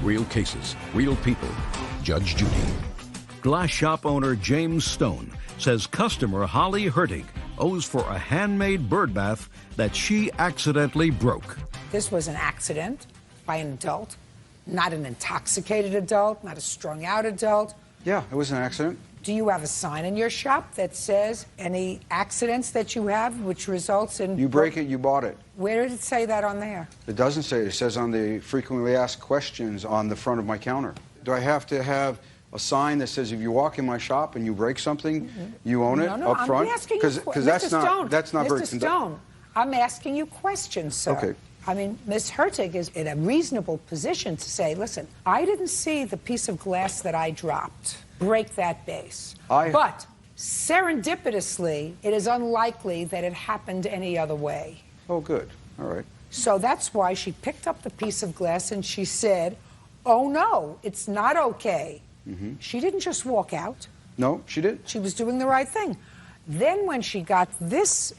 Real cases, real people. Judge Judy. Glass shop owner James Stone says customer Holly Hertig owes for a handmade bird bath that she accidentally broke. This was an accident by an adult, not an intoxicated adult, not a strung out adult. Yeah, it was an accident. Do you have a sign in your shop that says any accidents that you have which results in... You break it, you bought it. Where did it say that on there? It doesn't say it. It says on the frequently asked questions on the front of my counter. Do I have to have a sign that says if you walk in my shop and you break something, you own it up front? I'm asking you... Because that's not very... Mr. Stone, I'm asking you questions, sir. Okay. I mean, Ms. Hertig is in a reasonable position to say, listen, I didn't see the piece of glass that I dropped break that vase. But serendipitously, it is unlikely that it happened any other way. Oh, good. All right. So that's why she picked up the piece of glass and she said, oh, no, it's not okay. She didn't just walk out. No, she did. She was doing the right thing. Then when she got this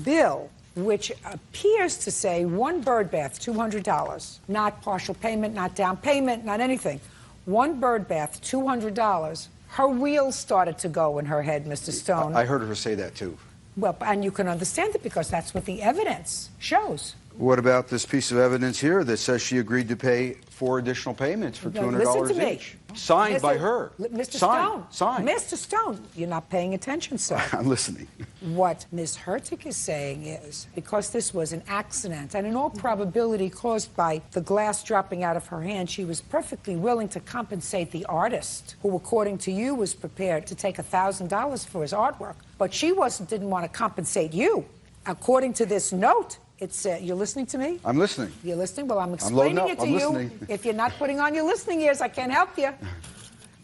bill, which appears to say one bird bath, $200, not partial payment, not down payment, not anything. One bird bath, $200. Her wheels started to go in her head, Mr. Stone. I heard her say that, too. Well, and you can understand it because that's what the evidence shows. What about this piece of evidence here that says she agreed to pay 4 additional payments for $200 each? Signed by her. Mr. Stone. Signed. Mr. Stone, you're not paying attention, sir. I'm listening. What Ms. Hertig is saying is, because this was an accident, and in all probability caused by the glass dropping out of her hand, she was perfectly willing to compensate the artist, who, according to you, was prepared to take $1,000 for his artwork. But she didn't want to compensate you. According to this note, it's, you're listening to me? I'm listening. You're listening? Well, I'm explaining it to you. Listening. If you're not putting on your listening ears, I can't help you.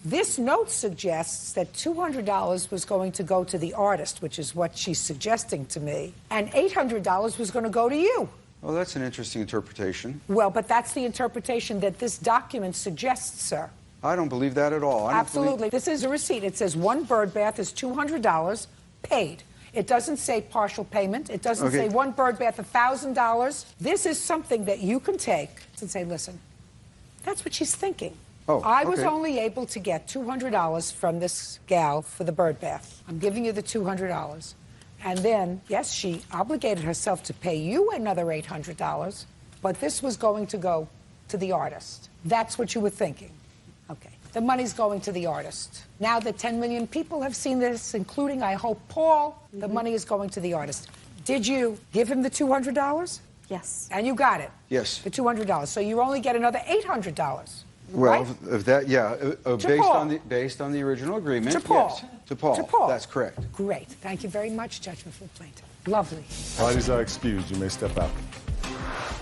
This note suggests that $200 was going to go to the artist, which is what she's suggesting to me, and $800 was going to go to you. Well, that's an interesting interpretation. Well, but that's the interpretation that this document suggests, sir. I don't believe that at all. Absolutely. This is a receipt. It says one bird bath is $200 paid. It doesn't say partial payment. It doesn't say one bird bath, $1,000. This is something that you can take and say, listen, that's what she's thinking. I was only able to get $200 from this gal for the bird bath. I'm giving you the $200. And then, yes, she obligated herself to pay you another $800, but this was going to go to the artist. That's what you were thinking. Okay. The money's going to the artist. Now that 10 million people have seen this, including, I hope, Paul, the money is going to the artist. Did you give him the $200? Yes. And you got it? Yes. The $200. So you only get another $800. Well, right? if that, yeah, based on the original agreement. To Paul. Yes. To Paul. To Paul. That's correct. Great. Thank you very much, Judgment for the plaintiff. Lovely. Parties are excused. You may step out.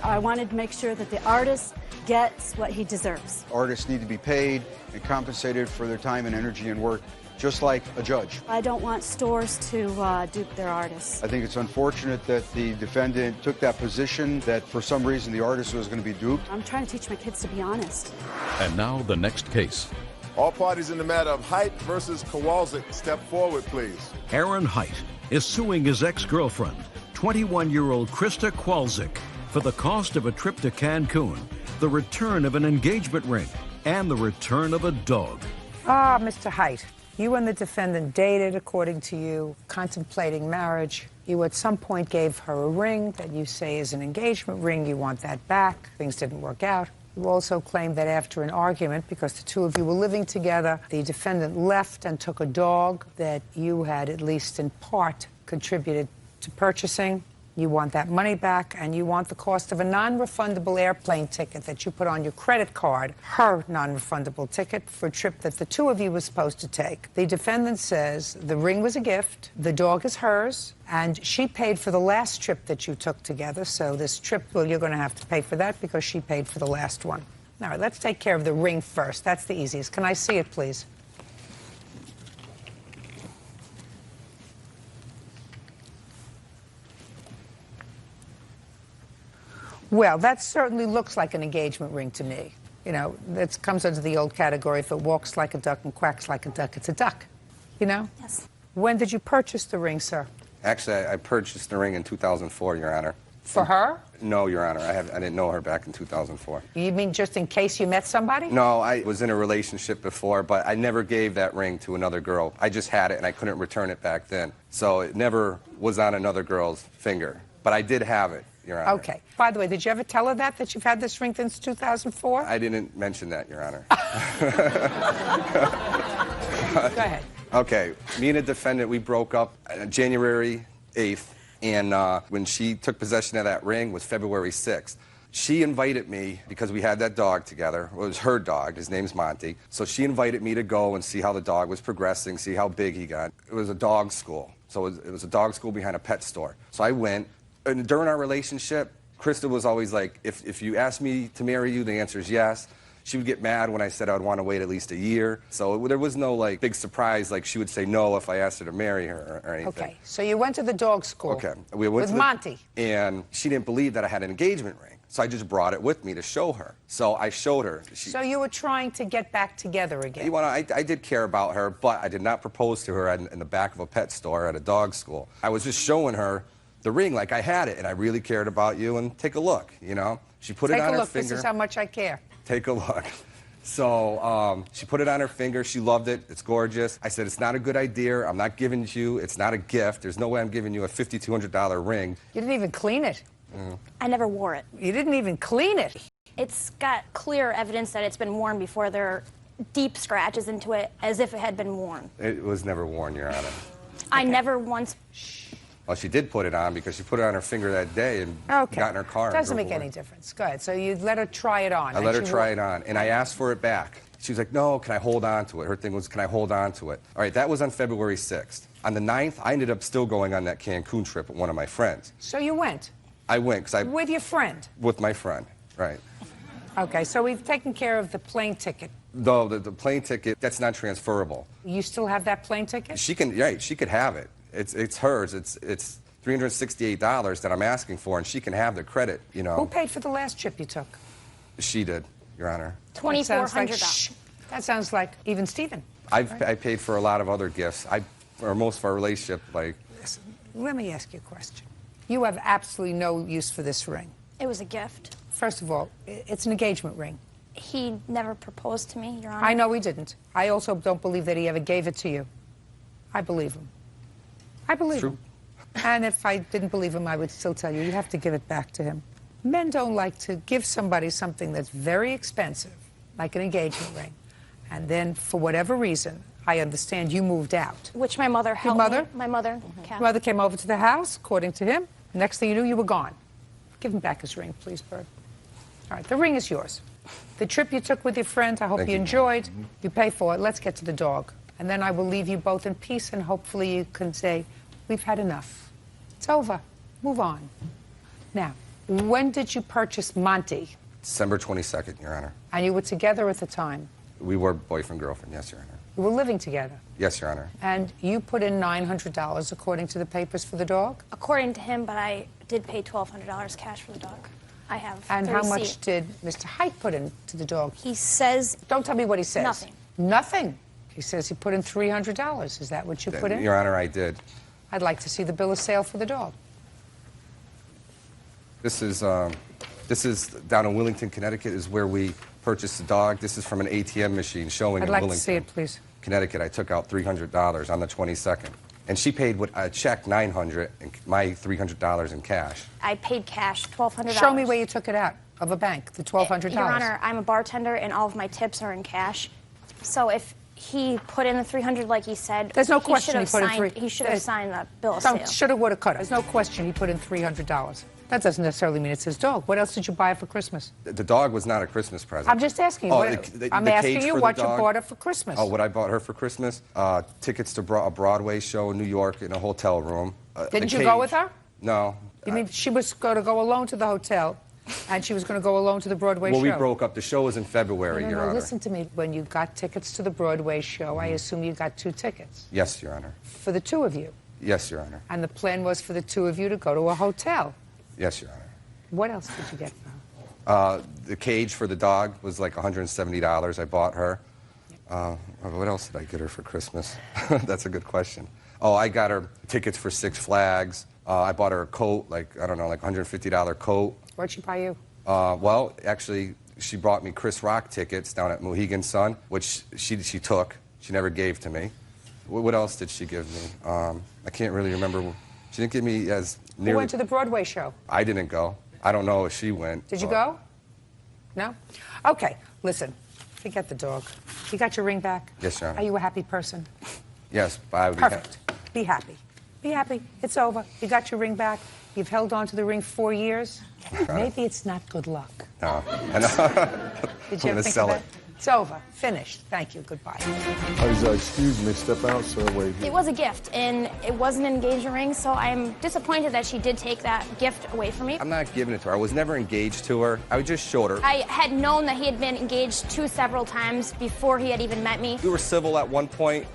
I wanted to make sure that the artist gets what he deserves. Artists need to be paid and compensated for their time and energy and work, just like a judge. I don't want stores to dupe their artists. I think it's unfortunate that the defendant took that position, that for some reason the artist was going to be duped. I'm trying to teach my kids to be honest. And now the next case. All parties in the matter of Height versus Kowalczyk, step forward, please. Aaron Height is suing his ex-girlfriend, 21-year-old Krista Kowalczyk, for the cost of a trip to Cancun, the return of an engagement ring, and the return of a dog. Ah, Mr. Height, you and the defendant dated, according to you, contemplating marriage. You at some point gave her a ring that you say is an engagement ring. You want that back. Things didn't work out. You also claim that after an argument, because the two of you were living together, the defendant left and took a dog that you had, at least in part, contributed to purchasing. You want that money back, and you want the cost of a non-refundable airplane ticket that you put on your credit card, her non-refundable ticket for a trip that the two of you were supposed to take. The defendant says the ring was a gift, the dog is hers, and she paid for the last trip that you took together, so this trip, well, you're going to have to pay for that because she paid for the last one. All right, let's take care of the ring first. That's the easiest. Can I see it, please? Well, that certainly looks like an engagement ring to me. You know, it comes under the old category, if it walks like a duck and quacks like a duck, it's a duck. You know? Yes. When did you purchase the ring, sir? Actually, I purchased the ring in 2004, Your Honor. For her? No, Your Honor. I didn't know her back in 2004. You mean just in case you met somebody? No, I was in a relationship before, but I never gave that ring to another girl. I just had it, and I couldn't return it back then. So it never was on another girl's finger. But I did have it, Your Honor. Okay. By the way, did you ever tell her that you've had this ring since 2004? I didn't mention that, Your Honor. Go ahead. Okay. Me and a defendant, we broke up January 8th. And when she took possession of that ring was February 6th. She invited me, because we had that dog together. It was her dog. His name's Monty. So she invited me to go and see how the dog was progressing, see how big he got. It was a dog school. So it was a dog school behind a pet store. So I went. And during our relationship, Krista was always like, if you ask me to marry you, the answer is yes. She would get mad when I said I would want to wait at least a year. So there was no, like, big surprise, like she would say no if I asked her to marry her or anything. Okay, so you went to the dog school. Okay. We went with Monty. And she didn't believe that I had an engagement ring. So I just brought it with me to show her. So I showed her. So you were trying to get back together again? I did care about her, but I did not propose to her in the back of a pet store at a dog school. I was just showing her the ring like I had it, and I really cared about you, and take a look, you know? She put it on her finger. Take a look. This is how much I care. Take a look. So she put it on her finger. She loved it. It's gorgeous. I said, it's not a good idea. I'm not giving it to you. It's not a gift. There's no way I'm giving you a $5,200 ring. You didn't even clean it. I never wore it. You didn't even clean it. It's got clear evidence that it's been worn before. There are deep scratches into it as if it had been worn. It was never worn, Your Honor. I never once... Well, she did put it on because she put it on her finger that day and got in her car. Doesn't make any difference. Go ahead. So you let her try it on. I let her try it on, and I asked for it back. She was like, no, can I hold on to it? Her thing was, can I hold on to it? All right, that was on February 6th. On the 9th, I ended up still going on that Cancun trip with one of my friends. So you went? I went. With your friend? With my friend, right. Okay, so we've taken care of the plane ticket. Though the plane ticket, that's not transferable. You still have that plane ticket? She can, right, she could have it. It's hers. It's $368 that I'm asking for, and she can have the credit, you know. Who paid for the last trip you took? She did, Your Honor. $2,400. That sounds like even Stephen. I paid for a lot of other gifts. Or most of our relationship, like... Listen, let me ask you a question. You have absolutely no use for this ring. It was a gift. First of all, it's an engagement ring. He never proposed to me, Your Honor. I know he didn't. I also don't believe that he ever gave it to you. I believe him. I believe him. And if I didn't believe him, I would still tell you, you have to give it back to him. Men don't like to give somebody something that's very expensive, like an engagement ring, and then, for whatever reason, I understand you moved out. Which my mother helped Your mother? me. My mother. Your mother came over to the house, according to him. Next thing you knew, you were gone. Give him back his ring, please, Bird. All right, the ring is yours. The trip you took with your friend, I hope you enjoyed. You pay for it. Let's get to the dog. And then I will leave you both in peace, and hopefully you can say, we've had enough. It's over. Move on. Now, when did you purchase Monty? December 22nd, Your Honor. And you were together at the time? We were boyfriend-girlfriend, yes, Your Honor. You were living together? Yes, Your Honor. And you put in $900 according to the papers for the dog? According to him, but I did pay $1,200 cash for the dog. I have And the how receipt. much did Mr. Height put in to the dog? He says... Don't tell me what he says. Nothing. Nothing? He says he put in $300. Is that what you put in? Your Honor, I did. I'd like to see the bill of sale for the dog. This is down in Willington, Connecticut, is where we purchased the dog. This is from an ATM machine showing I'd in like Willington, to see it, please. Connecticut. I took out $300 on the 22nd. And she paid with a check $900 and my $300 in cash. I paid cash, $1,200. Show me where you took it out of a bank, the $1,200. Your Honor, I'm a bartender, and all of my tips are in cash. So if he put in the $300 like he said, there's no question he put in he should have signed the bill of sale. Shoulda, woulda, coulda. There's no question he put in $300. That doesn't necessarily mean it's his dog. What else did you buy for Christmas? The dog was not a Christmas present. I'm just asking you. I'm asking you what you dog. bought her for Christmas. Oh, what I bought her for Christmas? Tickets to a Broadway show in New York in a hotel room. Didn't you go with her? No. You mean she was going to go alone to the hotel, and she was going to go alone to the Broadway show? Well, we broke up. The show was in February, Your Honor. Listen to me. When you got tickets to the Broadway show, I assume you got 2 tickets. Yes, Your Honor. For the 2 of you? Yes, Your Honor. And the plan was for the 2 of you to go to a hotel? Yes, Your Honor. What else did you get for her? The cage for the dog was like $170. I bought her. What else did I get her for Christmas? That's a good question. Oh, I got her tickets for Six Flags, I bought her a coat, like, I don't know, like $150 coat. What'd she buy you? Well, actually, she brought me Chris Rock tickets down at Mohegan Sun, which she took. She never gave to me. What else did she give me? I can't really remember. She didn't give me as nearly... Who went to the Broadway show? I didn't go. I don't know if she went. Did you go? No? Okay, listen. Forget the dog. You got your ring back? Yes, Your Honor. Are you a happy person? Yes, I would be Perfect. Be happy. Be happy. It's over. You got your ring back. You've held on to the ring 4 years. Maybe it's not good luck. No. I know. Did you ever I'm gonna think sell of it. that? It's over. Finished. Thank you. Goodbye. Excuse me, step out, sir. Wait here. It was a gift, and it was an engagement ring, so I'm disappointed that she did take that gift away from me. I'm not giving it to her. I was never engaged to her. I just showed her. I had known that he had been engaged to several times before he had even met me. We were civil at one point,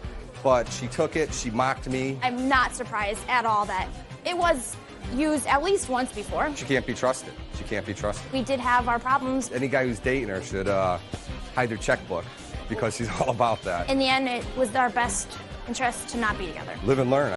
but she took it. She mocked me. I'm not surprised at all that it was used at least once before. She can't be trusted. She can't be trusted. We did have our problems. Any guy who's dating her should hide their checkbook because she's all about that. In the end, it was our best interest to not be together. Live and learn.